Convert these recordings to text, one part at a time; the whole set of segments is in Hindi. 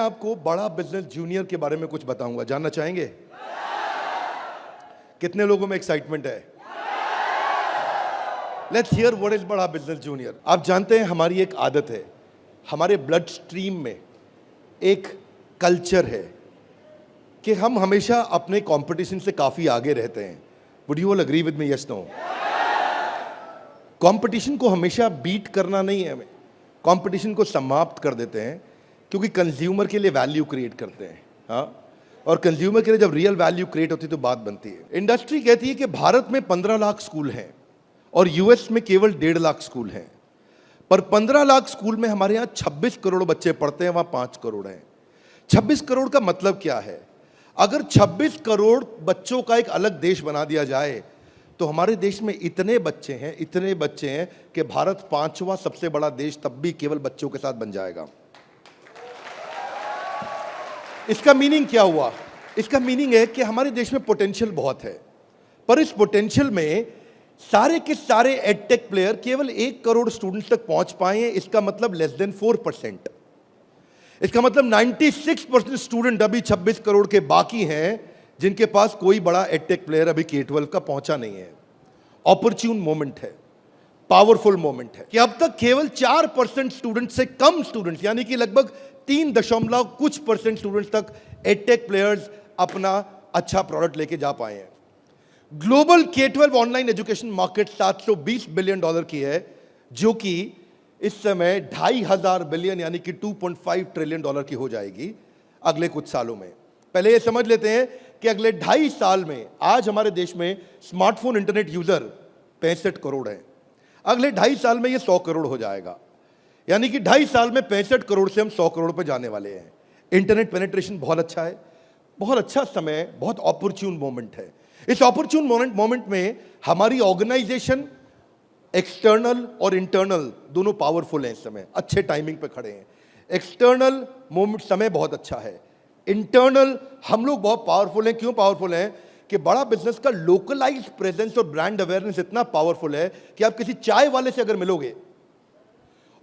आपको बड़ा बिजनेस जूनियर के बारे में कुछ बताऊंगा, जानना चाहेंगे? कितने लोगों में एक्साइटमेंट है? लेट्स हियर व्हाट इज बड़ा बिजनेस जूनियर। आप जानते हैं हमारी एक आदत है, हमारे ब्लड स्ट्रीम में एक कल्चर है कि हम हमेशा अपने कंपटीशन से काफी आगे रहते हैं। Would you all agree with me? Yes no? Competition को हमेशा बीट करना नहीं है, हमें कंपटीशन को समाप्त कर देते हैं, क्योंकि कंज्यूमर के लिए वैल्यू क्रिएट करते हैं। हाँ, और कंज्यूमर के लिए जब रियल वैल्यू क्रिएट होती है तो बात बनती है। इंडस्ट्री कहती है कि भारत में 15 लाख स्कूल हैं और यूएस में केवल 1.5 लाख स्कूल हैं, पर 15 लाख स्कूल में हमारे यहाँ 26 करोड़ बच्चे पढ़ते हैं, वहां 5 करोड़ हैं। 26 करोड़ का मतलब क्या है? अगर 26 करोड़ बच्चों का एक अलग देश बना दिया जाए तो हमारे देश में इतने बच्चे हैं कि भारत 5वां सबसे बड़ा देश तब भी केवल बच्चों के साथ बन जाएगा। इसका मीनिंग क्या हुआ? इसका मीनिंग है कि हमारे देश में पोटेंशियल बहुत है, पर इस पोटेंशियल में सारे के सारे एडटेक प्लेयर केवल 1 करोड़ स्टूडेंट्स तक पहुंच पाए हैं। इसका मतलब लेस देन 4%। इसका मतलब 96% स्टूडेंट अभी 26 करोड़ के बाकी हैं जिनके पास कोई बड़ा एडटेक प्लेयर अभी K-12 का पहुंचा नहीं है। ऑपर्च्यून मोमेंट है, पावरफुल मोमेंट है कि अब तक केवल 4% स्टूडेंट से कम स्टूडेंट्स, यानी कि लगभग 3 कुछ % स्टूडेंट्स तक एडटेक प्लेयर्स अपना अच्छा प्रोडक्ट लेके जा पाए हैं। Global K-12 online education market $720 billion की है, जो कि इस समय 2,500 बिलियन यानी कि $2.5 ट्रिलियन की हो जाएगी अगले कुछ सालों में। पहले ये समझ लेते हैं कि अगले 2.5 साल में आज हमारे देश में स्मार्टफोन इंटरनेट यूजर 65 करोड़ हैं। अगले 2.5 साल में ये 100 करोड़ हो जाएगा, यानी कि 2.5 साल में 65 करोड़ से हम 100 करोड़ पर जाने वाले हैं। इंटरनेट पेनिट्रेशन बहुत अच्छा है, बहुत अच्छा समय, बहुत अपॉर्चुन मोमेंट है। इस अपॉर्चुन मोमेंट में हमारी ऑर्गेनाइजेशन एक्सटर्नल और इंटरनल दोनों पावरफुल हैं। इस समय अच्छे टाइमिंग पे खड़े हैं। एक्सटर्नल मोमेंट समय बहुत अच्छा है, इंटरनल हम लोग बहुत पावरफुल हैं। क्यों पावरफुल हैं? कि बड़ा बिजनेस का लोकलाइज्ड प्रेजेंस और ब्रांड अवेयरनेस इतना पावरफुल है कि आप किसी चाय वाले से अगर मिलोगे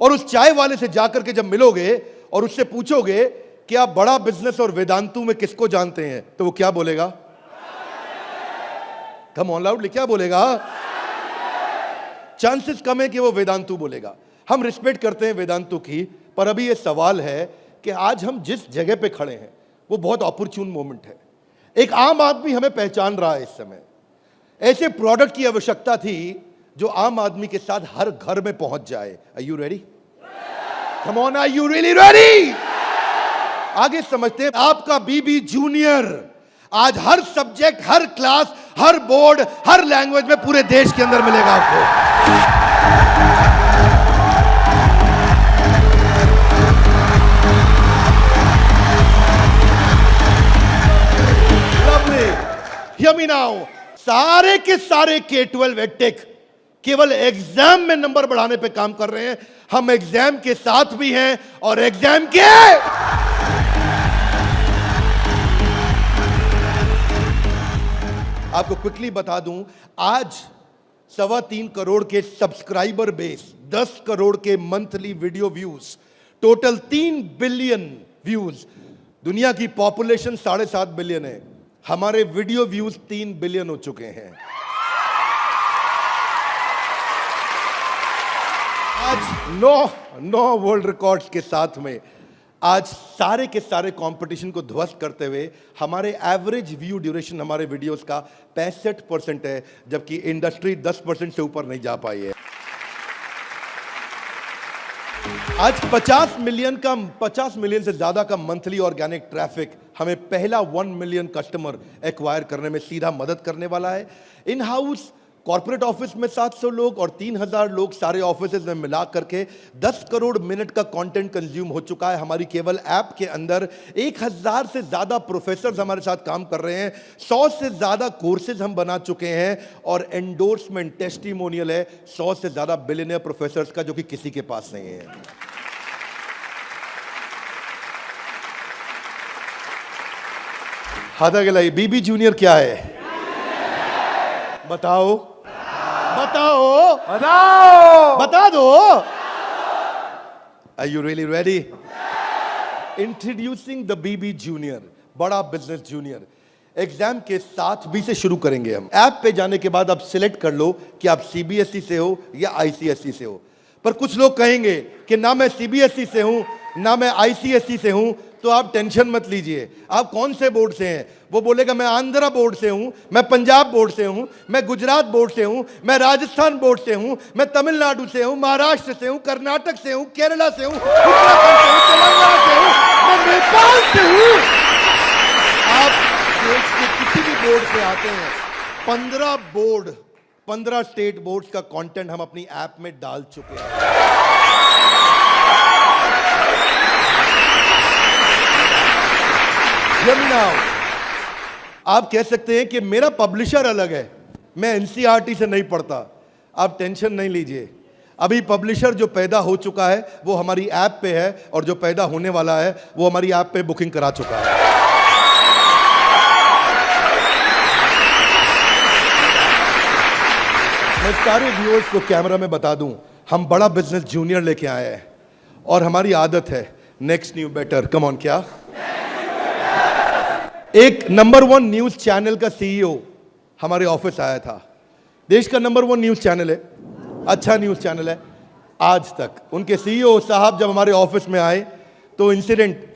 और उस चाय वाले से जाकर के जब मिलोगे और उससे पूछोगे कि आप बड़ा बिजनेस और वेदांतु में किसको जानते हैं, तो वो क्या बोलेगा? कम ऑन लाउडली, क्या बोलेगा? चांसेस कम है कि वो वेदांतु बोलेगा। हम रिस्पेक्ट करते हैं वेदांतु की, पर अभी ये सवाल है कि आज हम जिस जगह पे खड़े हैं वो बहुत अपॉर्चुन मोमेंट है। एक आम आदमी हमें पहचान रहा है। इस समय ऐसे प्रोडक्ट की आवश्यकता थी जो आम आदमी के साथ हर घर में पहुंच जाए। Are you ready? Come on, are you really ready? आगे समझते हैं। आपका बीबी जूनियर आज हर सब्जेक्ट, हर क्लास, हर बोर्ड, हर लैंग्वेज में पूरे देश के अंदर मिलेगा आपको। Hear me now. सारे के सारे K-12 एडटेक केवल एग्जाम में नंबर बढ़ाने पे काम कर रहे हैं। हम एग्जाम के साथ भी हैं और एग्जाम के आपको क्विकली बता दूं, आज 3.25 करोड़ के सब्सक्राइबर बेस, 10 करोड़ के monthly video views, total 3 billion views. दुनिया की पॉपुलेशन 7.5 बिलियन है, हमारे वीडियो व्यूज 3 बिलियन हो चुके हैं। आज 9 वर्ल्ड रिकॉर्ड्स के साथ में आज सारे के सारे कंपटीशन को ध्वस्त करते हुए हमारे एवरेज व्यू ड्यूरेशन हमारे वीडियोस का 65% है, जबकि इंडस्ट्री 10% से ऊपर नहीं जा पाई है। आज 50 मिलियन से ज्यादा का मंथली ऑर्गेनिक ट्रैफिक हमें पहला 1 मिलियन कस्टमर एक्वायर करने में सीधा मदद करने वाला है। इन हाउस कॉर्पोरेट ऑफिस में 700 लोग और 3,000 लोग सारे ऑफिसेज में मिला करके 10 करोड़ मिनट का कंटेंट कंज्यूम हो चुका है। हमारी केवल ऐप के अंदर 1,000 से ज्यादा प्रोफेसर हमारे साथ काम कर रहे हैं। 100 से ज्यादा कोर्सेज हम बना चुके हैं और एंडोर्समेंट टेस्टिमोनियल है 100 से ज्यादा बिलियनियर प्रोफेसर्स का, जो कि किसी के पास नहीं है। हाथ आगे लाइए। बीबी जूनियर क्या है? बताओ बताओ बताओ, बता दो। Are you really ready? Introducing the BB junior, Bada business junior. Exam के साथ बी से शुरू करेंगे हम। ऐप पे जाने के बाद आप सिलेक्ट कर लो कि आप सीबीएसई से हो या आईसीएसई से हो। पर कुछ लोग कहेंगे कि ना मैं सीबीएसई से हूं ना मैं आईसीएसई से हूं, तो आप टेंशन मत लीजिए। आप कौन से बोर्ड से हैं? वो बोलेगा मैं आंध्रा बोर्ड से हूं, मैं पंजाब बोर्ड से हूं, मैं गुजरात बोर्ड से हूं, मैं राजस्थान बोर्ड से हूं, मैं तमिलनाडु से हूं, महाराष्ट्र से हूं, कर्नाटक से हूं, केरला से हूं, उत्तराखंड से हूं, तेलंगाना से हूं, मैं नेपाल से हूं। आप देश के किसी भी बोर्ड से आते हैं, 15 स्टेट बोर्ड्स का कंटेंट हम अपनी ऐप में डाल चुके हैं। आप कह सकते हैं कि मेरा पब्लिशर अलग है, मैं एनसीईआरटी से नहीं पढ़ता। आप टेंशन नहीं लीजिए, अभी पब्लिशर जो पैदा हो चुका है वो हमारी ऐप पे है, और जो पैदा होने वाला है वो हमारी ऐप पे बुकिंग करा चुका है। मैं सारे व्यूअर्स को कैमरा में बता दूं, हम बड़ा बिजनेस जूनियर लेके आए हैं, और हमारी आदत है next new better. Come on, क्या एक नंबर 1 न्यूज चैनल का सीईओ हमारे ऑफिस आया था। देश का नंबर 1 न्यूज चैनल है, अच्छा न्यूज चैनल है। आज तक उनके सीईओ साहब जब हमारे ऑफिस में आए तो इंसिडेंट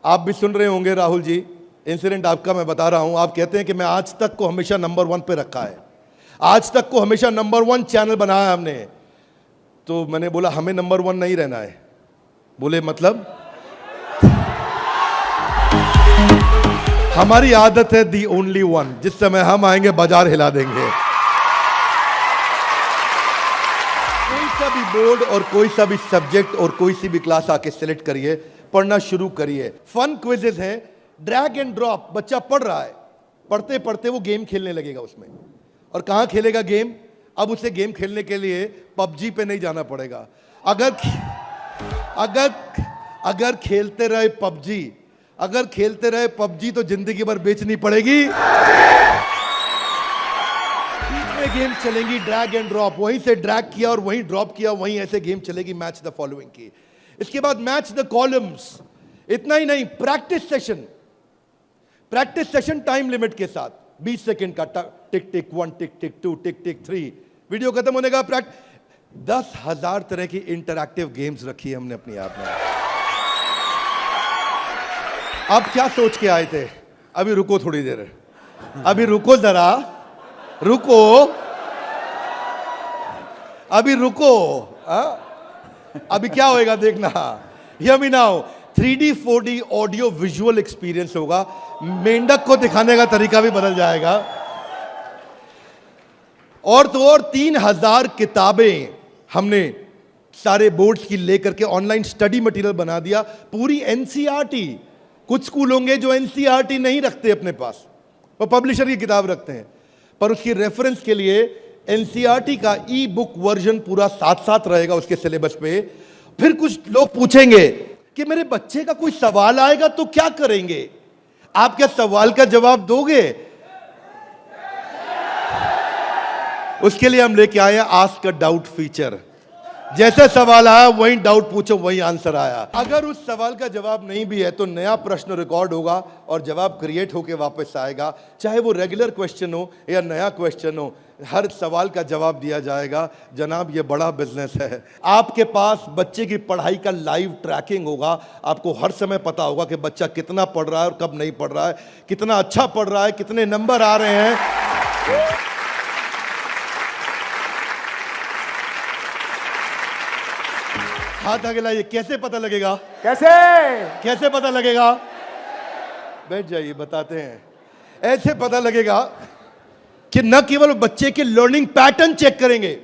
आप भी सुन रहे होंगे राहुल जी, इंसिडेंट आपका मैं बता रहा हूं। आप कहते हैं कि मैं आज तक को हमेशा नंबर 1 पे रखा है, आज तक को हमेशा नंबर 1 चैनल बनाया हमने। तो मैंने बोला हमें नंबर 1 नहीं रहना है। बोले मतलब? हमारी आदत है दी ओनली वन, जिस समय हम आएंगे बाजार हिला देंगे। कोई सा भी बोर्ड और कोई सा भी सब्जेक्ट और कोई सी भी क्लास आके सिलेक्ट करिए, पढ़ना शुरू करिए। फन क्विजेज हैं, ड्रैग एंड ड्रॉप। बच्चा पढ़ रहा है, पढ़ते पढ़ते वो गेम खेलने लगेगा उसमें। और कहां खेलेगा गेम? अब उसे गेम खेलने के लिए पबजी पे नहीं जाना पड़ेगा। अगर खेलते रहे पबजी, अगर खेलते रहे पबजी तो जिंदगी भर बेचनी पड़ेगी। बीच में गेम चलेंगी ड्रैग एंड ड्रॉप, वहीं से ड्रैग किया और वहीं ड्रॉप किया, वहीं ऐसे गेम चलेगी मैच द फॉलोइंग की। इसके बाद मैच द कॉलम्स। इतना ही नहीं, प्रैक्टिस सेशन टाइम लिमिट के साथ 20 सेकंड का, टिक टिक 1, टिक टिक 2, टिक टिक 3, वीडियो खत्म होने का 10,000 तरह की इंटरैक्टिव गेम्स रखी है हमने अपनी ऐप में। आप क्या सोच के आए थे? अभी रुको थोड़ी देर, अभी रुको जरा, रुको, अभी रुको। अभी क्या होएगा देखना। Hear me now, 3D 4D audio visual experience होगा। मेंढक को दिखाने का तरीका भी बदल जाएगा। और तो और 3000 किताबें हमने सारे बोर्ड्स की लेकर के ऑनलाइन स्टडी मटेरियल बना दिया। पूरी एनसीईआरटी, कुछ स्कूल होंगे जो एनसीईआरटी नहीं रखते अपने पास, वो पब्लिशर की किताब रखते हैं, पर उसकी रेफरेंस के लिए एनसीईआरटी का ई बुक वर्जन पूरा साथ साथ रहेगा उसके सिलेबस पे। फिर कुछ लोग पूछेंगे कि मेरे बच्चे का कोई सवाल आएगा तो क्या करेंगे? आप क्या सवाल का जवाब दोगे? उसके लिए हम लेके आए आस्क अ डाउट फीचर। जैसे सवाल आया वही डाउट पूछो, वही आंसर आया। अगर उस सवाल का जवाब नहीं भी है तो नया प्रश्न रिकॉर्ड होगा और जवाब क्रिएट होके वापस आएगा। चाहे वो रेगुलर क्वेश्चन हो या नया क्वेश्चन हो, हर सवाल का जवाब दिया जाएगा। जनाब, ये बड़ा बिजनेस है। आपके पास बच्चे की पढ़ाई का लाइव ट्रैकिंग होगा। आपको हर समय पता होगा कि बच्चा कितना पढ़ रहा है और कब नहीं पढ़ रहा है, कितना अच्छा पढ़ रहा है, कितने नंबर आ रहे हैं। हाथ आगे लाइए। कैसे पता लगेगा? कैसे पता लगेगा? बैठ जाइए, बताते हैं। ऐसे पता लगेगा कि न केवल बच्चे के लर्निंग पैटर्न चेक करेंगे,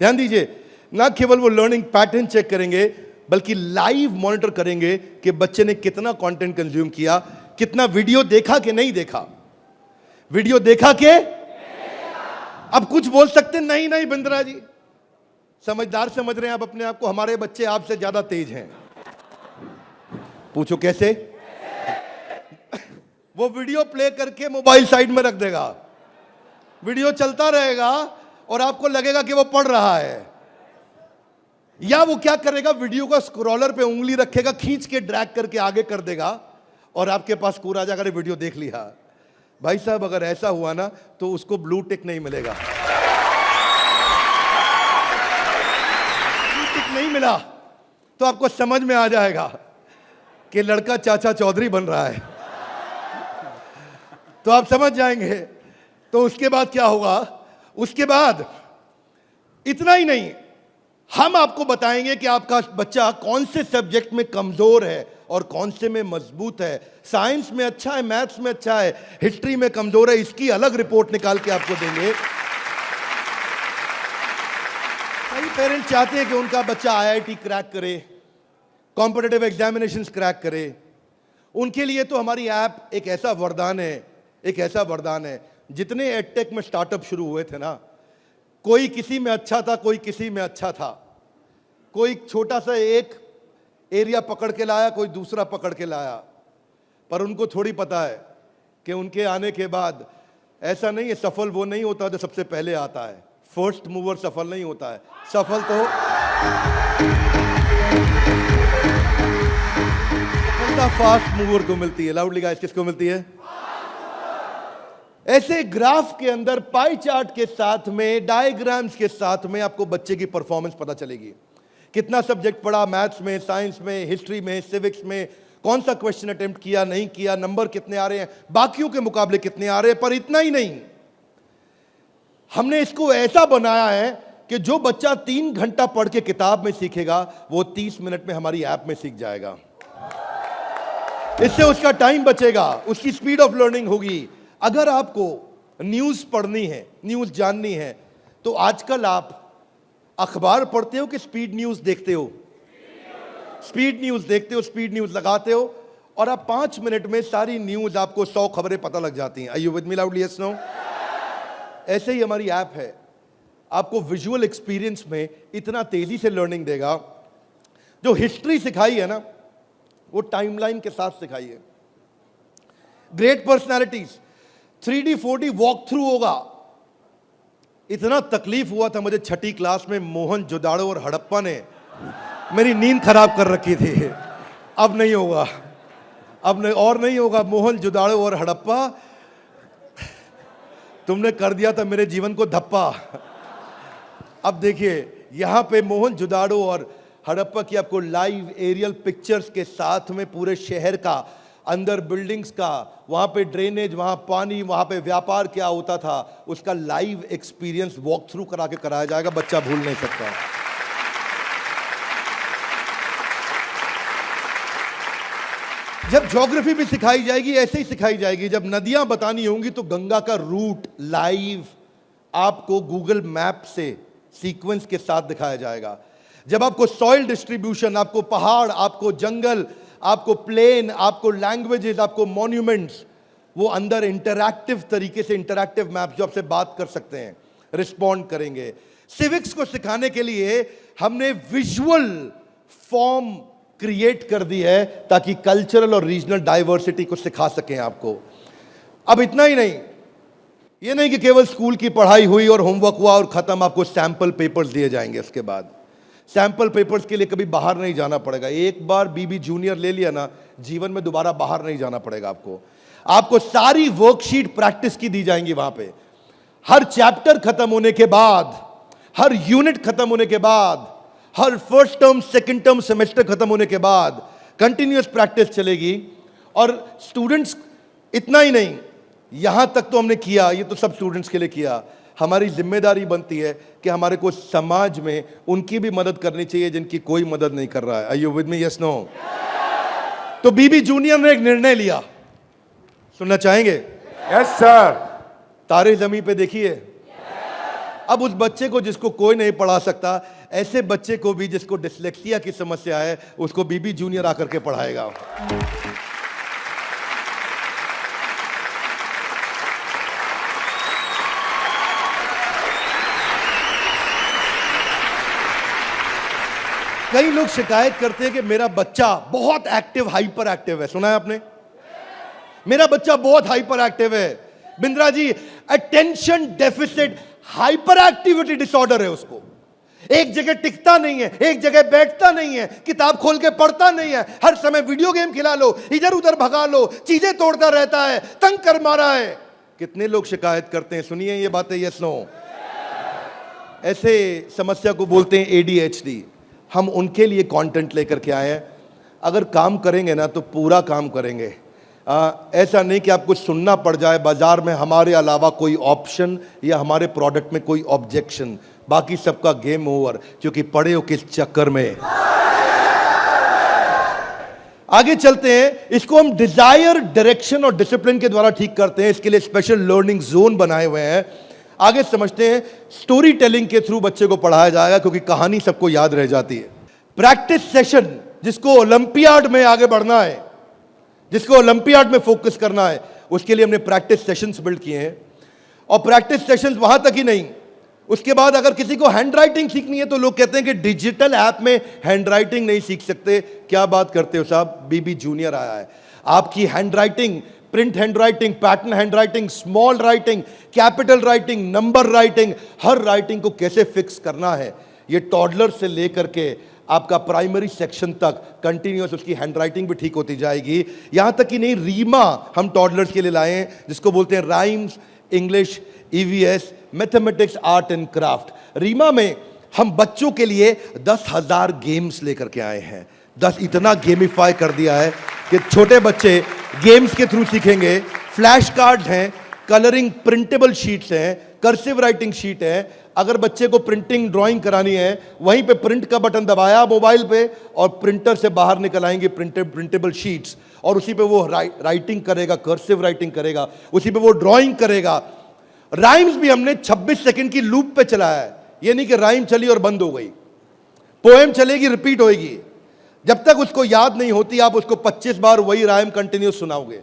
ध्यान दीजिए, न केवल वो लर्निंग पैटर्न चेक करेंगे बल्कि लाइव मॉनिटर करेंगे कि बच्चे ने कितना कंटेंट कंज्यूम किया, कितना वीडियो देखा कि नहीं देखा, वीडियो देखा कि। अब कुछ बोल सकते नहीं, नहीं बिंद्रा जी समझदार समझ रहे हैं आप अपने आप को, हमारे बच्चे आपसे ज्यादा तेज हैं। पूछो कैसे? वो वीडियो प्ले करके मोबाइल साइड में रख देगा, वीडियो चलता रहेगा और आपको लगेगा कि वो पढ़ रहा है। या वो क्या करेगा, वीडियो का स्क्रॉलर पे उंगली रखेगा, खींच के ड्रैग करके आगे कर देगा और आपके पास स्कोर आ जाएगा, अरे वीडियो देख लिया। भाई साहब अगर ऐसा हुआ ना तो उसको ब्लू टिक नहीं मिलेगा। ब्लू टिक नहीं मिला तो आपको समझ में आ जाएगा कि लड़का चाचा चौधरी बन रहा है, तो आप समझ जाएंगे। तो उसके बाद क्या होगा, उसके बाद इतना ही नहीं, हम आपको बताएंगे कि आपका बच्चा कौन से सब्जेक्ट में कमजोर है और कौन से में मजबूत है। साइंस में अच्छा है, मैथ्स में अच्छा है, हिस्ट्री में कमजोर है, इसकी अलग रिपोर्ट निकाल के आपको देंगे। कई पेरेंट्स चाहते हैं कि उनका बच्चा आईआईटी क्रैक करे, कॉम्पिटिटिव एग्जामिनेशंस क्रैक करे। उनके लिए तो हमारी ऐप एक ऐसा वरदान है, एक ऐसा वरदान है। जितने एडटेक में स्टार्टअप शुरू हुए थे ना, कोई किसी में अच्छा था, कोई किसी में अच्छा था, कोई छोटा सा एक एरिया पकड़ के लाया, कोई दूसरा पकड़ के लाया, पर उनको थोड़ी पता है कि उनके आने के बाद ऐसा नहीं है, सफल वो नहीं होता जो सबसे पहले आता है। फर्स्ट मूवर सफल नहीं होता है, सफल तो फास्ट मूवर को मिलती है। लाउडली गाइस, किसको मिलती है? ऐसे ग्राफ के अंदर पाई चार्ट के साथ में, डायग्राम्स के साथ में आपको बच्चे की परफॉर्मेंस पता चलेगी। कितना सब्जेक्ट पढ़ा, मैथ्स में, साइंस में, हिस्ट्री में, सिविक्स में, कौन सा क्वेश्चन अटेम्प्ट किया, नहीं किया, नंबर कितने आ रहे हैं, बाकियों के मुकाबले कितने आ रहे हैं। पर इतना ही नहीं, हमने इसको ऐसा बनाया है कि जो बच्चा 3 घंटा पढ़ के किताब में सीखेगा, वो 30 मिनट में हमारी ऐप में सीख जाएगा। इससे उसका टाइम बचेगा, उसकी स्पीड ऑफ लर्निंग होगी। अगर आपको न्यूज पढ़नी है, न्यूज जाननी है, तो आजकल आप अखबार पढ़ते हो कि स्पीड न्यूज देखते हो? स्पीड न्यूज देखते हो, स्पीड न्यूज लगाते हो और आप 5 मिनट में सारी न्यूज, आपको 100 खबरें पता लग जाती हैं। Are you with me loudly? Yes, no? ऐसे ही हमारी ऐप है, आपको विजुअल एक्सपीरियंस में इतना तेजी से लर्निंग देगा। जो हिस्ट्री सिखाई है ना, वो टाइमलाइन के साथ सिखाई है। Great personalities 3D 4D walk through होगा। इतना तकलीफ हुआ था मुझे 6ठी क्लास में, मोहन जोदाड़ो और हड़प्पा ने मेरी नींद खराब कर रखी थी। अब नहीं होगा, अब नहीं, और नहीं होगा। मोहन जोदाड़ो और हड़प्पा, तुमने कर दिया था मेरे जीवन को धप्पा। अब देखिए, यहां पे मोहन जोदाड़ो और हड़प्पा की आपको लाइव एरियल पिक्चर्स के साथ में पूरे शहर का, अंदर बिल्डिंग्स का, वहां पे ड्रेनेज, वहां पानी, वहां पे व्यापार क्या होता था, उसका लाइव एक्सपीरियंस वॉक थ्रू करा के कराया जाएगा। बच्चा भूल नहीं सकता। जब ज्योग्राफी भी सिखाई जाएगी, ऐसे ही सिखाई जाएगी। जब नदियां बतानी होंगी तो गंगा का रूट लाइव आपको गूगल मैप से सीक्वेंस के साथ दिखाया जाएगा। जब आपको सॉइल डिस्ट्रीब्यूशन, आपको पहाड़, आपको जंगल, आपको प्लेन, आपको लैंग्वेजेस, आपको मॉन्यूमेंट्स, वो अंदर इंटरैक्टिव तरीके से, इंटरैक्टिव मैप जो आपसे बात कर सकते हैं, रिस्पॉन्ड करेंगे। सिविक्स को सिखाने के लिए हमने विजुअल फॉर्म क्रिएट कर दी है ताकि कल्चरल और रीजनल डाइवर्सिटी को सिखा सकें आपको। अब इतना ही नहीं, ये नहीं कि केवल स्कूल की पढ़ाई हुई और होमवर्क हुआ और खत्म, आपको सैंपल पेपर्स दिए जाएंगे। इसके बाद सैंपल पेपर्स के लिए कभी बाहर नहीं जाना पड़ेगा। एक बार बीबी जूनियर ले लिया ना, जीवन में दोबारा बाहर नहीं जाना पड़ेगा आपको। आपको सारी वर्कशीट प्रैक्टिस की दी जाएंगी वहां पे। हर चैप्टर खत्म होने के बाद, हर यूनिट खत्म होने के बाद, हर first term, second term, semester खत्म होने के बाद कंटिन्यूअस प्रैक्टिस चलेगी। और स्टूडेंट्स, इतना ही नहीं, यहां तक तो हमने किया, ये तो सब स्टूडेंट्स के लिए किया। हमारी जिम्मेदारी बनती है कि हमारे को समाज में उनकी भी मदद करनी चाहिए जिनकी कोई मदद नहीं कर रहा है। Are you with me? Yes, no? तो बीबी जूनियर ने एक निर्णय लिया, सुनना चाहेंगे? Yes sir. तारे जमीन पे देखिए। अब उस बच्चे को जिसको कोई नहीं पढ़ा सकता, ऐसे बच्चे को भी जिसको डिसलेक्सिया की समस्या है, उसको बीबी जूनियर आकर के पढ़ाएगा। कई लोग शिकायत करते हैं कि मेरा बच्चा बहुत एक्टिव, हाइपर एक्टिव है। सुना है आपने? मेरा बच्चा बहुत हाइपर एक्टिव है। Bindra ji, attention deficit hyperactivity disorder है उसको। एक जगह टिकता नहीं है, एक जगह बैठता नहीं है, किताब खोल के पढ़ता नहीं है, हर समय वीडियो गेम खिला लो, इधर उधर भगा लो, चीजें तोड़ता रहता है, तंग कर मारा है। कितने लोग शिकायत करते हैं, सुनिए ये बातें, यस नो। ऐसे समस्या को बोलते हैं ADHD। हम उनके लिए कंटेंट लेकर के आए हैं। अगर काम करेंगे ना तो पूरा काम करेंगे। ऐसा नहीं कि आपको सुनना पड़ जाए बाजार में हमारे अलावा कोई ऑप्शन या हमारे प्रोडक्ट में कोई ऑब्जेक्शन, बाकी सबका गेम ओवर, क्योंकि पड़े हो किस चक्कर में। आगे चलते हैं। इसको हम डिजायर, डायरेक्शन और डिसिप्लिन के द्वारा ठीक करते हैं। इसके लिए स्पेशल लर्निंग जोन बनाए हुए हैं। आगे समझते हैं। स्टोरी टेलिंग के थ्रू बच्चे को पढ़ाया जाएगा, क्योंकि कहानी सबको याद रह जाती है। प्रैक्टिस सेशन, जिसको ओलंपियाड में आगे बढ़ना है, जिसको ओलंपियाड में फोकस करना है, उसके लिए हमने प्रैक्टिस सेशंस बिल्ड किए हैं। और प्रैक्टिस सेशंस वहां तक ही नहीं, उसके बाद अगर किसी को हैंड राइटिंग सीखनी है तो लोग कहते हैं कि डिजिटल ऐप में हैंड राइटिंग नहीं सीख सकते। क्या बात करते हो साहब, BB जूनियर आया है। आपकी handwriting, print handwriting, pattern handwriting, small writing, capital writing, number writing, हर राइटिंग को कैसे फिक्स करना है, ये टॉडलर से लेकर के आपका प्राइमरी सेक्शन तक कंटिन्यूअस उसकी हैंडराइटिंग भी ठीक होती जाएगी। यहां तक कि नहीं, रीमा हम टॉडलर्स के लिए लाए हैं, जिसको बोलते हैं rhymes, English, EVS, mathematics, art and craft. रीमा में हम बच्चों के लिए 10,000 गेम्स लेकर के आए हैं। 10 इतना गेमिफाई कर दिया है कि छोटे बच्चे गेम्स के थ्रू सीखेंगे। फ्लैश कार्ड्स हैं, कलरिंग प्रिंटेबल शीट्स हैं, कर्सिव राइटिंग शीट है। अगर बच्चे को प्रिंटिंग ड्राइंग करानी है, वहीं पे प्रिंट का बटन दबाया मोबाइल पे और प्रिंटर से बाहर निकल आएंगे प्रिंटेबल शीट्स, और उसी पे वो राइटिंग करेगा, कर्सिव राइटिंग करेगा, उसी पे वो ड्राइंग करेगा। राइम्स भी हमने 26 सेकंड की लूप पे चलाया है। ये नहीं कि राइम चली और बंद हो गई, पोएम चलेगी, रिपीट होएगी। जब तक उसको याद नहीं होती आप उसको 25 बार वही राइम कंटिन्यूस सुनाओगे।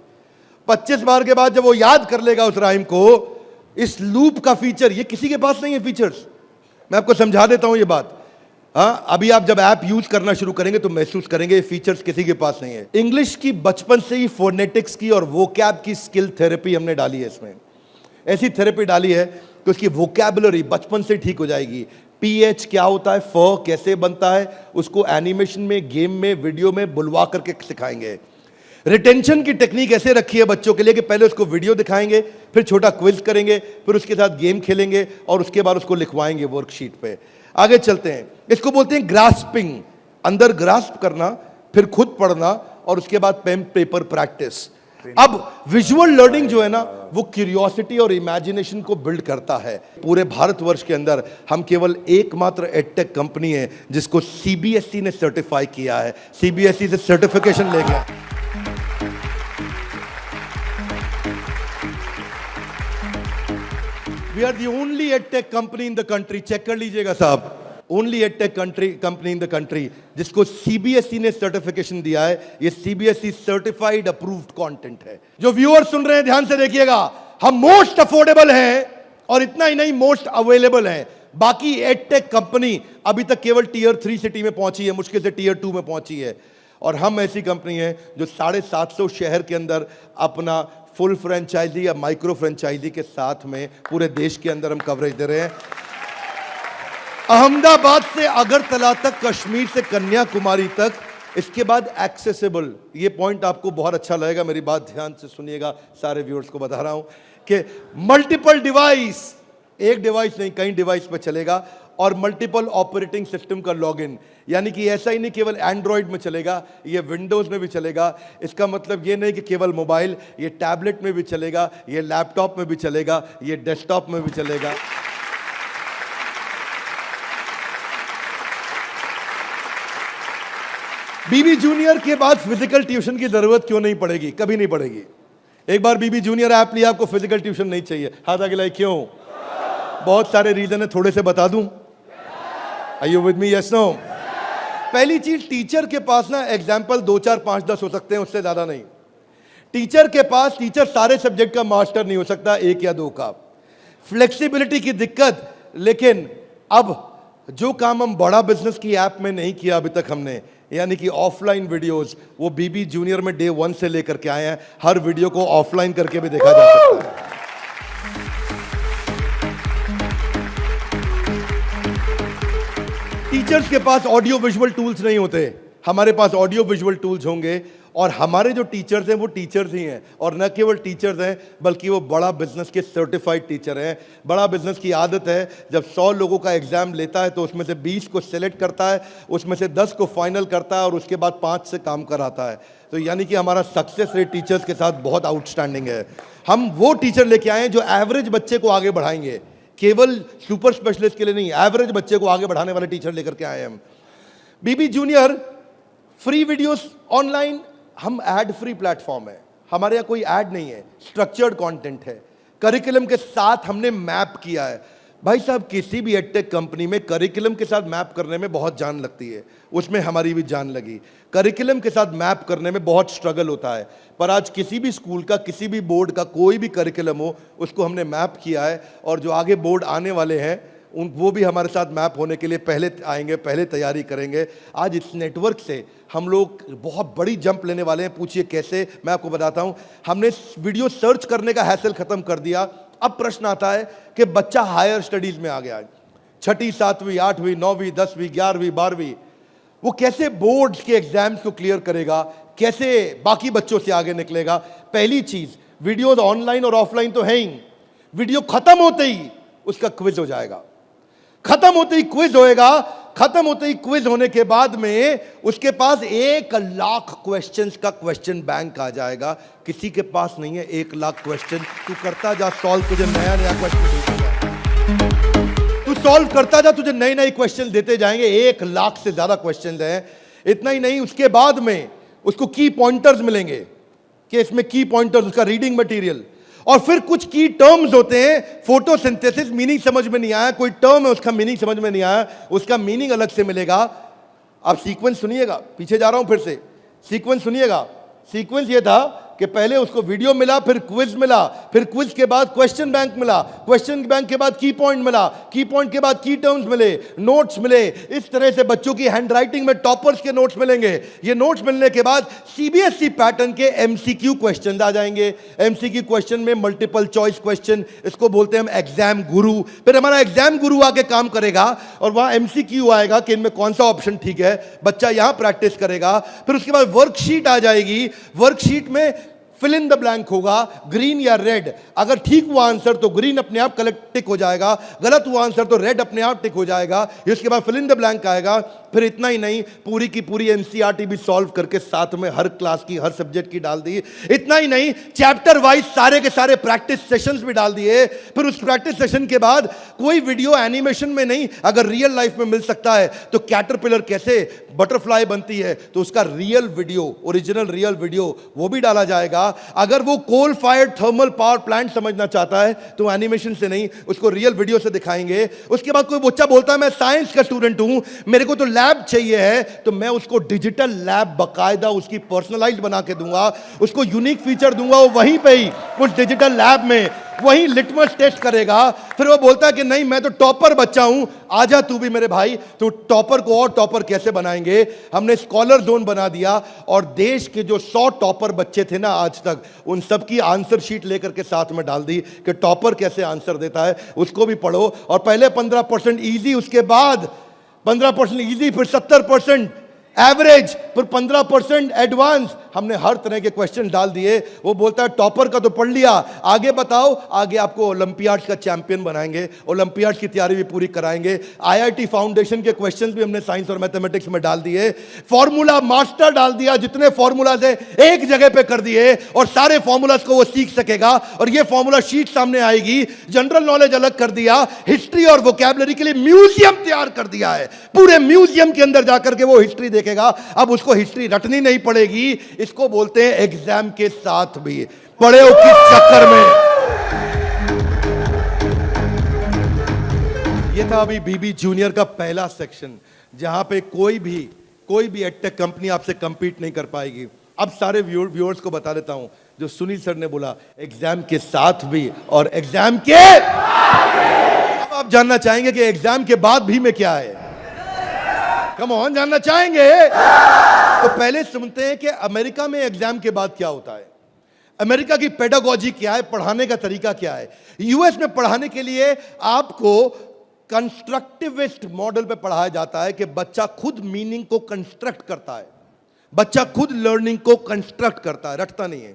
25 बार के बाद जब वो याद कर लेगा उस राइम को, इस लूप का फीचर, ये किसी के पास नहीं है फीचर्स। मैं आपको समझा देता हूं ये बात। हाँ, अभी आप जब ऐप यूज करना शुरू करेंगे तो महसूस करेंगे ये फीचर्स किसी के पास नहीं है। इंग्लिश की बचपन से ही फोनेटिक्स की और वोकैब की स्किल थेरेपी हमने डाली है इसमें। ऐसी थेरेपी डाली है कि उसकी वोकैबुलरी बचपन से ठीक हो जाएगी। PH क्या होता है, फ कैसे बनता है, उसको एनिमेशन में, गेम में, वीडियो में बुलवा करके सिखाएंगे। रिटेंशन की टेक्निक ऐसे रखी है बच्चों के लिए कि पहले उसको वीडियो दिखाएंगे, फिर छोटा क्विज करेंगे, फिर उसके साथ गेम खेलेंगे और उसके बाद उसको लिखवाएंगे वर्कशीट पे। आगे चलते हैं। इसको बोलते हैं ग्रास्पिंग, अंदर ग्रास्प करना, फिर खुद पढ़ना और उसके बाद पेन पेपर प्रैक्टिस। अब विजुअल लर्निंग जो है ना, वो क्यूरियोसिटी और इमेजिनेशन को बिल्ड करता है। पूरे भारतवर्ष के अंदर हम केवल एकमात्र एडटेक कंपनी है जिसको CBSE ने सर्टिफाई किया है। CBSE से सर्टिफिकेशन ले गया। We are the only edtech company in the country, check कर लीजिएगा साहब, only edtech company in the country जिसको CBSE ने सर्टिफिकेशन दिया है। ये CBSE सर्टिफाइड अप्रूव्ड कंटेंट है। जो व्यूअर सुन रहे हैं ध्यान से देखिएगा, हम मोस्ट अफोर्डेबल हैं और इतना ही नहीं, मोस्ट अवेलेबल हैं। बाकी एडटेक कंपनी अभी तक केवल Tier 3 सिटी में पहुंची है, मुश्किल से Tier 2 में पहुंची है। और हम ऐसी कंपनी है जो 750 शहर के अंदर अपना फुल फ्रेंचाइजी या माइक्रो फ्रेंचाइजी के साथ में पूरे देश के अंदर हम कवरेज दे रहे हैं। अहमदाबाद से अगरतला तक, कश्मीर से कन्याकुमारी तक, इसके बाद एक्सेसिबल। ये पॉइंट आपको बहुत अच्छा लगेगा, मेरी बात ध्यान से सुनिएगा, सारे व्यूअर्स को बता रहा हूं कि मल्टीपल डिवाइस, एक डिवाइस नहीं कई डिवाइस पे चलेगा, और मल्टीपल ऑपरेटिंग सिस्टम का लॉगिन। यानी कि ऐसा ही नहीं केवल एंड्रॉइड में चलेगा, ये विंडोज में भी चलेगा। इसका मतलब ये नहीं कि केवल मोबाइल, ये टैबलेट में भी चलेगा, ये लैपटॉप में भी चलेगा, ये डेस्कटॉप में भी चलेगा। BB जूनियर के बाद फिजिकल ट्यूशन की जरूरत क्यों नहीं पड़ेगी, कभी नहीं पड़ेगी। एक बार BB जूनियर ऐप लिया, आपको फिजिकल ट्यूशन नहीं चाहिए। हाथ आगे लाइए, क्यों? बहुत सारे रीजन है, थोड़े से बता दूं। Are you with me? Yes, no? पहली चीज, टीचर के पास ना एग्जाम्पल 2, 4, 5, 10 हो सकते हैं, उससे ज्यादा नहीं। टीचर के पास, टीचर सारे सब्जेक्ट का मास्टर नहीं हो सकता, 1 या 2 का। फ्लेक्सिबिलिटी की दिक्कत, लेकिन अब जो काम हम बड़ा बिजनेस की ऐप में नहीं किया अभी तक हमने, यानी कि ऑफलाइन वीडियोस, वो BB जूनियर में Day 1 से लेकर के आए हैं। हर वीडियो को ऑफलाइन करके भी देखा जा सकता है। टीचर्स के पास ऑडियो विजुअल टूल्स नहीं होते, हमारे पास ऑडियो विजुअल टूल्स होंगे। और हमारे जो टीचर्स हैं वो टीचर्स ही हैं, और न केवल टीचर्स हैं बल्कि वो बड़ा बिजनेस के सर्टिफाइड टीचर हैं। बड़ा बिजनेस की आदत है, जब 100 लोगों का एग्जाम लेता है तो उसमें से 20 को सिलेक्ट करता है, उसमें से 10 को फाइनल करता है और उसके बाद 5 से काम कराता है। तो यानी कि हमारा सक्सेस रेट टीचर्स के साथ बहुत आउटस्टैंडिंग है। हम वो टीचर लेके आए हैं जो एवरेज बच्चे को आगे बढ़ाएंगे, केवल सुपर स्पेशलिस्ट के लिए नहीं, एवरेज बच्चे को आगे बढ़ाने वाले टीचर लेकर के आए हैं हम। बीबी जूनियर फ्री वीडियोस ऑनलाइन, हम एड फ्री प्लेटफॉर्म है, हमारे यहाँ कोई ऐड नहीं है, स्ट्रक्चर्ड कंटेंट है, करिकुलम के साथ हमने मैप किया है। भाई साहब, किसी भी एडटेक कंपनी में करिकुलम के साथ मैप करने में बहुत जान लगती है, उसमें हमारी भी जान लगी। करिकुलम के साथ मैप करने में बहुत स्ट्रगल होता है, पर आज किसी भी स्कूल का, किसी भी बोर्ड का कोई भी करिकुलम हो, उसको हमने मैप किया है। और जो आगे बोर्ड आने वाले हैं वो भी हमारे साथ मैप होने के लिए पहले आएंगे, पहले तैयारी करेंगे। आज इस नेटवर्क से हम लोग बहुत बड़ी जंप लेने वाले हैं। पूछिए कैसे, मैं आपको बताता हूं। हमने वीडियो सर्च करने का हैसल खत्म कर दिया। अब प्रश्न आता है कि बच्चा हायर स्टडीज में आ गया है, 6ठी 7वीं 8वीं 9वीं 10वीं 11वीं 12वीं, वो कैसे बोर्ड्स के एग्जाम्स को क्लियर करेगा, कैसे बाकी बच्चों से आगे निकलेगा। पहली चीज, वीडियोज ऑनलाइन और ऑफलाइन तो है ही, वीडियो खत्म होते ही उसका क्विज हो जाएगा, खत्म होते ही क्विज होएगा। खत्म होते ही क्विज होने के बाद में उसके पास 1 लाख क्वेश्चंस का क्वेश्चन बैंक आ जाएगा। किसी के पास नहीं है 1 लाख क्वेश्चन। तू करता जा सॉल्व, तुझे नया नया क्वेश्चन, तू सॉल्व करता जा, तुझे नए नए क्वेश्चन देते जाएंगे। 1 लाख से ज्यादा क्वेश्चन हैं। इतना ही नहीं, उसके बाद में उसको की पॉइंटर्स मिलेंगे कि इसमें की पॉइंटर्स, उसका रीडिंग मटेरियल, और फिर कुछ की टर्म्स होते हैं। फोटोसिंथेसिस मीनिंग समझ में नहीं आया, कोई टर्म है उसका मीनिंग समझ में नहीं आया, उसका मीनिंग अलग से मिलेगा। आप सीक्वेंस सुनिएगा, पीछे जा रहा हूं फिर से, सीक्वेंस सुनिएगा। सीक्वेंस ये था कि पहले उसको वीडियो मिला, फिर क्विज मिला, फिर क्विज के बाद क्वेश्चन बैंक मिला, क्वेश्चन बैंक के बाद की पॉइंट मिला, की पॉइंट के बाद की टर्म्स मिले, नोट्स मिले। इस तरह से बच्चों की हैंडराइटिंग में टॉपर्स के नोट्स मिलेंगे। ये नोट्स मिलने के बाद सीबीएसई पैटर्न के एमसीक्यू क्वेश्चन आ जाएंगे। एमसीक्यू क्वेश्चन में मल्टीपल चॉइस क्वेश्चन, इसको बोलते हैं हम एग्जाम गुरु। फिर हमारा एग्जाम गुरु आके काम करेगा और वहां एमसीक्यू आएगा कि इनमें कौन सा ऑप्शन ठीक है, बच्चा यहां प्रैक्टिस करेगा। फिर उसके बाद वर्कशीट आ जाएगी, वर्कशीट में फिल इन द ब्लैंक होगा, ग्रीन या रेड। अगर ठीक हुआ आंसर तो ग्रीन अपने आप कलेक्ट टिक हो जाएगा, गलत हुआ आंसर तो रेड अपने आप टिक हो जाएगा। इसके बाद फिल इन द ब्लैंक आएगा। फिर इतना ही नहीं, पूरी की पूरी एनसीईआरटी भी सॉल्व करके साथ में हर क्लास की, हर सब्जेक्ट की डाल दी। इतना ही नहीं, चैप्टर वाइज सारे के सारे प्रैक्टिस सेशंस भी डाल दिए। फिर उस प्रैक्टिस सेशन के बाद कोई वीडियो एनिमेशन में नहीं, अगर रियल लाइफ में मिल सकता है तो कैटरपिलर कैसे बटरफ्लाई बनती है तो उसका real video, original real video वो भी डाला जाएगा। अगर वो coal fired thermal power plant समझना चाहता है तो एनिमेशन से नहीं, उसको रियल वीडियो से दिखाएंगे। उसके बाद कोई बच्चा बोलता है मैं साइंस का स्टूडेंट हूं, मेरे को तो लैब चाहिए है, तो मैं उसको डिजिटल लैब बकायदा उसकी पर्सनलाइज्ड बना के दूंगा, उसको यूनिक फीचर दूंगा। वो वहीं पे ही उस डिजिटल लैब में वही लिटमस टेस्ट करेगा। फिर वो बोलता है कि नहीं मैं तो टॉपर बच्चा हूं, आजा तू भी मेरे भाई। तो टॉपर को और टॉपर कैसे बनाएंगे, हमने स्कॉलर जोन बना दिया और देश के जो 100 टॉपर बच्चे थे ना आज तक, उन सब की आंसर शीट लेकर के साथ में डाल दी कि टॉपर कैसे आंसर देता है, उसको भी पढ़ो। और पहले 15% इजी, उसके बाद 15% इजी, फिर 70% एवरेज, फिर 15% एडवांस। हमने हर तरह के क्वेश्चन डाल दिए। वो बोलता है टॉपर का तो पढ़ लिया, आगे बताओ। आगे आपको ओलंपियाड्स का चैंपियन बनाएंगे, ओलंपियाड्स की तैयारी भी पूरी कराएंगे। आईआईटी फाउंडेशन के क्वेश्चंस भी हमने साइंस और मैथमेटिक्स में डाल दिए। फॉर्मूला मास्टर डाल दिया, जितने फॉर्मूलाज है एक जगह पे कर दिए और सारे फॉर्मूलाज को वो सीख सकेगा। और ये फॉर्मूला शीट सामने आएगी। जनरल नॉलेज अलग कर दिया, हिस्ट्री और वोकैबुलरी के लिए म्यूजियम तैयार कर दिया है। पूरे म्यूजियम के अंदर जाकर के वो हिस्ट्री देखेगा। अब उसको हिस्ट्री रटनी नहीं पड़ेगी, इसको बोलते हैं एग्जाम के साथ भी पढ़े हो किस चक्कर में। ये था अभी बीबी जूनियर का पहला सेक्शन, जहां पे कोई भी एडटेक कंपनी आपसे कंपीट नहीं कर पाएगी। अब सारे व्यूअर्स को बता देता हूं, जो सुनील सर ने बोला एग्जाम के साथ भी और एग्जाम के, अब आप जानना चाहेंगे कि एग्जाम के बाद भी में क्या है। कम ऑन, जानना चाहेंगे तो पहले सुनते हैं कि अमेरिका में एग्जाम के बाद क्या होता है, अमेरिका की पेडागोजी क्या है, पढ़ाने का तरीका क्या है। यूएस में पढ़ाने के लिए आपको कंस्ट्रक्टिविस्ट मॉडल पे पढ़ाया जाता है कि बच्चा खुद मीनिंग को कंस्ट्रक्ट करता है, बच्चा खुद लर्निंग को कंस्ट्रक्ट करता है, रटता नहीं है।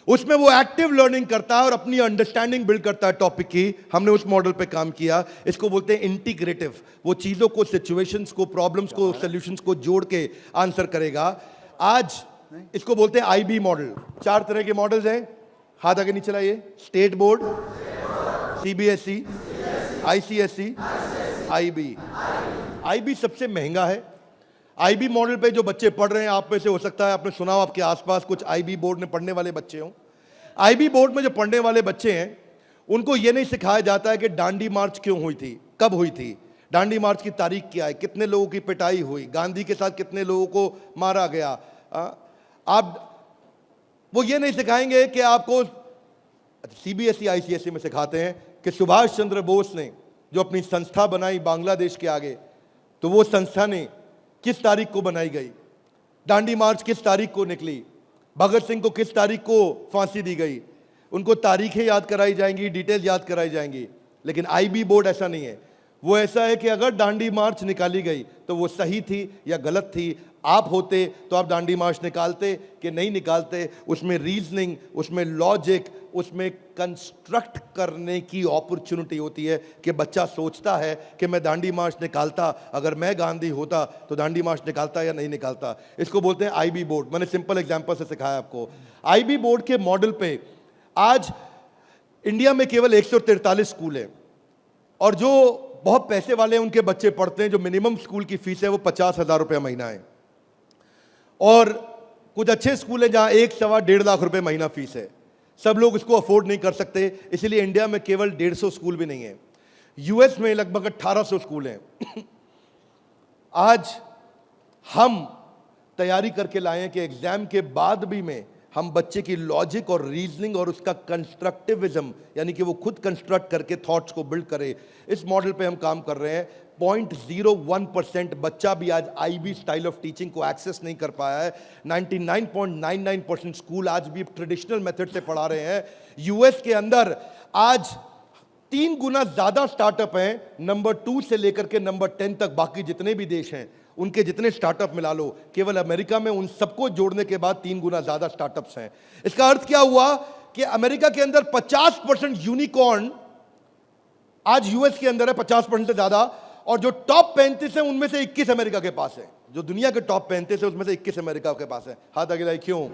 उसमें वो एक्टिव लर्निंग करता है और अपनी अंडरस्टैंडिंग बिल्ड करता है टॉपिक की। हमने उस मॉडल पे काम किया। इसको बोलते हैं इंटीग्रेटिव। वो चीजों को, सिचुएशंस को, प्रॉब्लम्स को, सॉल्यूशंस को जोड़ के आंसर करेगा। आज इसको बोलते हैं आईबी मॉडल। 4 तरह के मॉडल्स हैं, हाथ आगे नीचे लाइए। State board, CBSE, ICSE, IB. IB सबसे महंगा है। आईबी मॉडल पे जो बच्चे पढ़ रहे हैं, आप में से हो सकता है आपने सुना हो, आपके आसपास कुछ आईबी बोर्ड में पढ़ने वाले बच्चे हों। आईबी बोर्ड में जो पढ़ने वाले बच्चे हैं, उनको ये नहीं सिखाया जाता है कि डांडी मार्च क्यों हुई थी, कब हुई थी, डांडी मार्च की तारीख क्या है, कितने लोगों की पिटाई हुई, गांधी के साथ कितने लोगों को मारा गया। आप वो ये नहीं सिखाएंगे कि आपको, सीबीएसई आईसीएसई में सिखाते हैं कि सुभाष चंद्र बोस ने जो अपनी संस्था बनाई बांग्लादेश के आगे, तो वो संस्था ने किस तारीख को बनाई गई, डांडी मार्च किस तारीख को निकली, भगत सिंह को किस तारीख को फांसी दी गई। उनको तारीखें याद कराई जाएंगी, डिटेल याद कराई जाएंगी। लेकिन आईबी बोर्ड ऐसा नहीं है। वो ऐसा है कि अगर डांडी मार्च निकाली गई तो वो सही थी या गलत थी। आप होते तो आप डांडी मार्च निकालते कि नहीं निकालते। उसमें रीजनिंग, उसमें लॉजिक, उसमें कंस्ट्रक्ट करने की अपॉर्चुनिटी होती है कि बच्चा सोचता है कि मैं डांडी मार्च निकालता, अगर मैं गांधी होता तो डांडी मार्च निकालता या नहीं निकालता। इसको बोलते हैं आईबी बोर्ड। मैंने सिंपल एग्जांपल से सिखाया आपको। आईबी बोर्ड के मॉडल पे आज इंडिया में केवल 143 स्कूल हैं, और जो बहुत पैसे वाले उनके बच्चे पढ़ते हैं। जो मिनिमम स्कूल की फीस है वो 50,000 रुपये महीना है, और कुछ अच्छे स्कूल हैं जहां 1-1.5 लाख रुपए महीना फीस है। सब लोग इसको अफोर्ड नहीं कर सकते, इसलिए इंडिया में केवल 150 स्कूल भी नहीं है। यूएस में लगभग 1800 स्कूल हैं। आज हम तैयारी करके लाए हैं कि एग्जाम के बाद भी में हम बच्चे की लॉजिक और रीजनिंग और उसका कंस्ट्रक्टिविज्म, यानी कि वो खुद कंस्ट्रक्ट करके थॉट्स को बिल्ड करे, इस मॉडल पे हम काम कर रहे हैं। 0.01% बच्चा भी आज आईबी स्टाइल ऑफ टीचिंग को एक्सेस नहीं कर पाया है। 99.99% स्कूल आज भी ट्रेडिशनल मेथड से पढ़ा रहे हैं। यूएस के अंदर आज 3 गुना ज्यादा स्टार्टअप हैं, नंबर 2 से लेकर के नंबर 10 तक। बाकी जितने भी देश हैं उनके जितने स्टार्टअप मिला लो, केवल अमेरिका में उन सबको जोड़ने के बाद 3 गुना ज्यादा स्टार्टअप्स हैं। इसका अर्थ क्या हुआ कि अमेरिका के अंदर 50% यूनिकॉर्न आज यूएस के अंदर है, 50% से ज्यादा। और जो टॉप 35 है उनमें से 21 अमेरिका के पास है। जो दुनिया के टॉप 35 है उसमें से 21 अमेरिका के पास है। हाथ आगे लाइए। क्यों?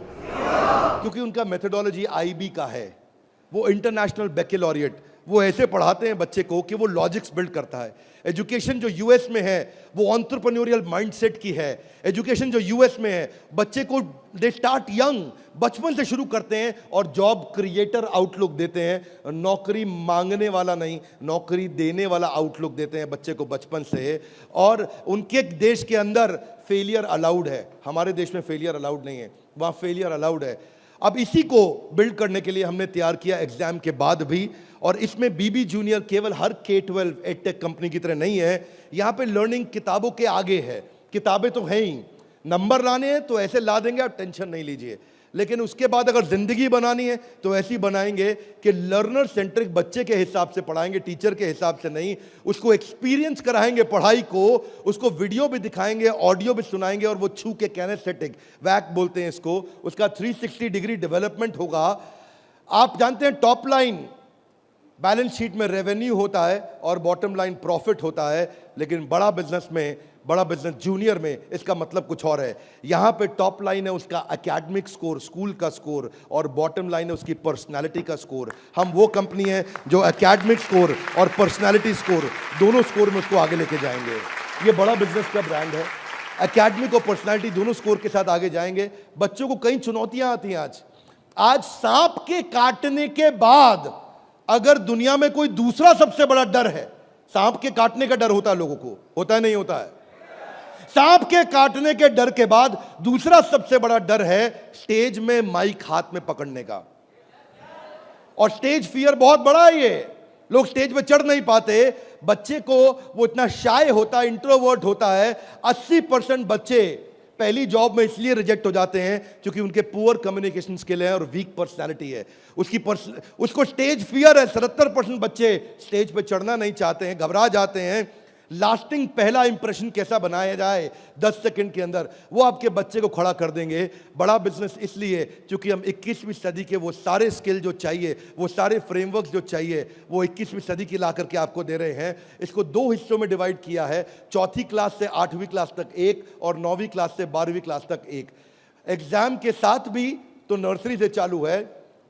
क्योंकि उनका मेथोडोलॉजी आईबी का है। वो इंटरनेशनल बैकलॉरिएट, वो ऐसे पढ़ाते हैं बच्चे को कि वो लॉजिक्स बिल्ड करता है। एजुकेशन जो यूएस में है वो एंटरप्रेन्योरियल माइंडसेट की है। एजुकेशन जो यूएस में है, बच्चे को दे स्टार्ट यंग, बचपन से शुरू करते हैं और जॉब क्रिएटर आउटलुक देते हैं। नौकरी मांगने वाला नहीं, नौकरी देने वाला आउटलुक देते हैं बच्चे को बचपन से। और उनके देश के अंदर फेलियर अलाउड है, हमारे देश में फेलियर अलाउड नहीं है, वहाँ फेलियर अलाउड है। अब इसी को बिल्ड करने के लिए हमने तैयार किया एग्जाम के बाद भी। और इसमें बीबी जूनियर केवल हर K-12 एडटेक कंपनी की तरह नहीं है। यहाँ पे लर्निंग किताबों के आगे है। किताबें तो हैं ही, नंबर लाने हैं तो ऐसे ला देंगे, आप टेंशन नहीं लीजिए। लेकिन उसके बाद अगर जिंदगी बनानी है तो ऐसी बनाएंगे कि लर्नर सेंट्रिक, बच्चे के हिसाब से पढ़ाएंगे, टीचर के हिसाब से नहीं। उसको एक्सपीरियंस कराएंगे पढ़ाई को, उसको वीडियो भी दिखाएंगे, ऑडियो भी सुनाएंगे, और वो छू के कैनेस्थेटिक, वैक बोलते हैं इसको, उसका 360 डिग्री डेवलपमेंट होगा। आप जानते हैं टॉप लाइन बैलेंस शीट में रेवेन्यू होता है और बॉटम लाइन प्रॉफिट होता है, लेकिन बड़ा बिजनेस में, बड़ा बिजनेस जूनियर में इसका मतलब कुछ और है। यहां पे टॉप लाइन है उसका एकेडमिक स्कोर, स्कूल का स्कोर, और बॉटम लाइन है उसकी पर्सनालिटी का स्कोर। हम वो कंपनी है जो एकेडमिक स्कोर और पर्सनालिटी स्कोर, दोनों स्कोर में उसको आगे लेके जाएंगे। ये बड़ा बिजनेस का ब्रांड है। एकेडमिक और पर्सनालिटी दोनों स्कोर के साथ आगे जाएंगे। बच्चों को कई चुनौतियां आती हैं। आज सांप के काटने के बाद अगर दुनिया में कोई दूसरा सबसे बड़ा डर है, सांप के काटने का डर होता है लोगों को, होता है नहीं होता है? सांप के काटने के डर के बाद दूसरा सबसे बड़ा डर है स्टेज में माइक हाथ में पकड़ने का। और स्टेज फियर बहुत बड़ा है। ये लोग स्टेज पे चढ़ नहीं पाते। बच्चे को वो इतना शाय होता है, इंट्रोवर्ट होता है। 80% बच्चे पहली जॉब में इसलिए रिजेक्ट हो जाते हैं क्योंकि उनके पुअर कम्युनिकेशन स्किल है और वीक पर्सनालिटी है। उसको स्टेज फियर है। 77% बच्चे स्टेज पे चढ़ना नहीं चाहते हैं, घबरा जाते हैं। लास्टिंग पहला इंप्रेशन कैसा बनाया जाए 10 सेकंड के अंदर, वो आपके बच्चे को खड़ा कर देंगे। बड़ा बिजनेस इसलिए क्योंकि हम 21वीं सदी के वो सारे स्किल जो चाहिए, वो सारे फ्रेमवर्क जो चाहिए, वो 21वीं सदी की ला करके आपको दे रहे हैं। इसको 2 हिस्सों में डिवाइड किया है, 4th क्लास से 8वीं क्लास तक एक और 9वीं क्लास से 12वीं क्लास तक एक। एग्जाम के साथ भी तो नर्सरी से चालू है,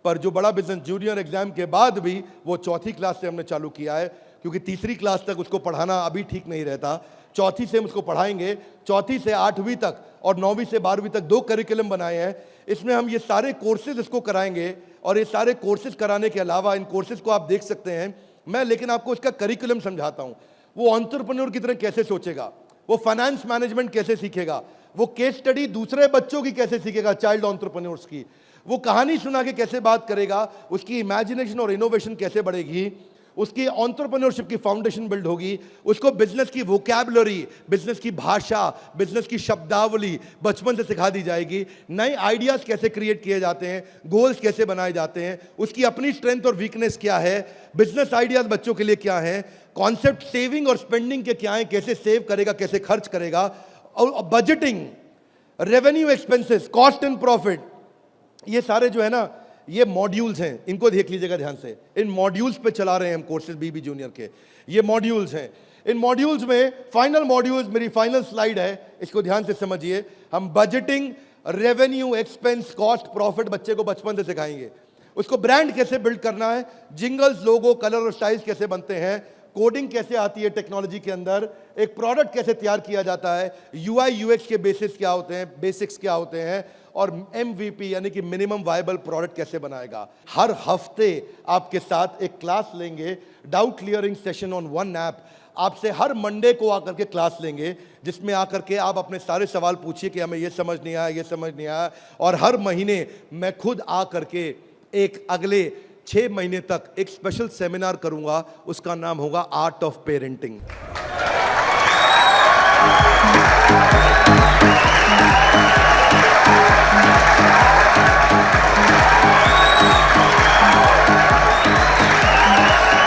पर जो बड़ा बिजनेस जूनियर एग्जाम के बाद भी वो 4th क्लास से हमने चालू किया है, क्योंकि 3री क्लास तक उसको पढ़ाना अभी ठीक नहीं रहता। 4th से हम उसको पढ़ाएंगे, 4th से 8वीं तक और 9वीं से 12वीं तक 2 करिकुलम बनाए हैं। इसमें हम ये सारे कोर्सेज इसको कराएंगे और ये सारे कोर्सेज कराने के अलावा इन कोर्सेज को आप देख सकते हैं मैं, लेकिन आपको इसका करिकुलम समझाता हूँ। वो एंटरप्रेन्योर की तरह कैसे सोचेगा, वो फाइनेंस मैनेजमेंट कैसे सीखेगा, वो केस स्टडी दूसरे बच्चों की कैसे सीखेगा, चाइल्ड एंटरप्रेन्योर्स की, वो कहानी सुना के कैसे बात करेगा, उसकी इमेजिनेशन और इनोवेशन कैसे बढ़ेगी, उसकी एंटरप्रेन्योरशिप की फाउंडेशन बिल्ड होगी, उसको बिजनेस की वोकैबुलरी, बिजनेस की भाषा, बिजनेस की शब्दावली बचपन से सिखा दी जाएगी। नए आइडियाज कैसे क्रिएट किए जाते हैं, गोल्स कैसे बनाए जाते हैं, उसकी अपनी स्ट्रेंथ और वीकनेस क्या है, बिजनेस आइडियाज बच्चों के लिए क्या है, कॉन्सेप्ट सेविंग और स्पेंडिंग के क्या है, कैसे सेव करेगा, कैसे खर्च करेगा, और budgeting, revenue expenses, cost and profit, ये सारे जो है ना ये मॉड्यूल्स हैं। इनको देख लीजिएगा ध्यान से। इन मॉड्यूल्स पे चला रहे हैं हम कोर्सेज बीबी जूनियर के। ये मॉड्यूल्स हैं। इन मॉड्यूल्स में फाइनल मॉड्यूल्स, मेरी फाइनल स्लाइड है, इसको ध्यान से समझिए। हम budgeting, revenue, expense, cost, profit बच्चे को बचपन से सिखाएंगे। उसको ब्रांड कैसे बिल्ड करना है, जिंगल्स, लोगो, कलर और स्टाइल्स कैसे बनते हैं, कोडिंग कैसे आती है टेक्नोलॉजी के अंदर, एक प्रोडक्ट कैसे तैयार किया जाता है, यूआई यूएक्स के बेसिस क्या होते हैं, बेसिक्स क्या होते हैं, और एमवीपी यानी कि मिनिमम वायबल प्रोडक्ट कैसे बनाएगा। हर हफ्ते आपके साथ एक क्लास लेंगे, doubt clearing session on one app. आपसे हर मंडे को आकर के क्लास लेंगे, जिसमें आकर के आप अपने सारे सवाल पूछिए कि हमें ये समझ नहीं आया, ये समझ नहीं आया। और हर महीने मैं खुद आकर के एक अगले 6 महीने तक एक स्पेशल सेमिनार करूंगा, उसका नाम होगा आर्ट ऑफ पेरेंटिंग।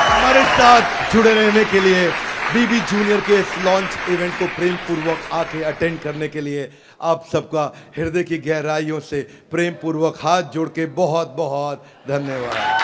हमारे साथ जुड़े रहने के लिए, बीबी जूनियर के इस लॉन्च इवेंट को प्रेम पूर्वक आके अटेंड करने के लिए आप सबका हृदय की गहराइयों से प्रेम पूर्वक हाथ जोड़ के बहुत बहुत धन्यवाद।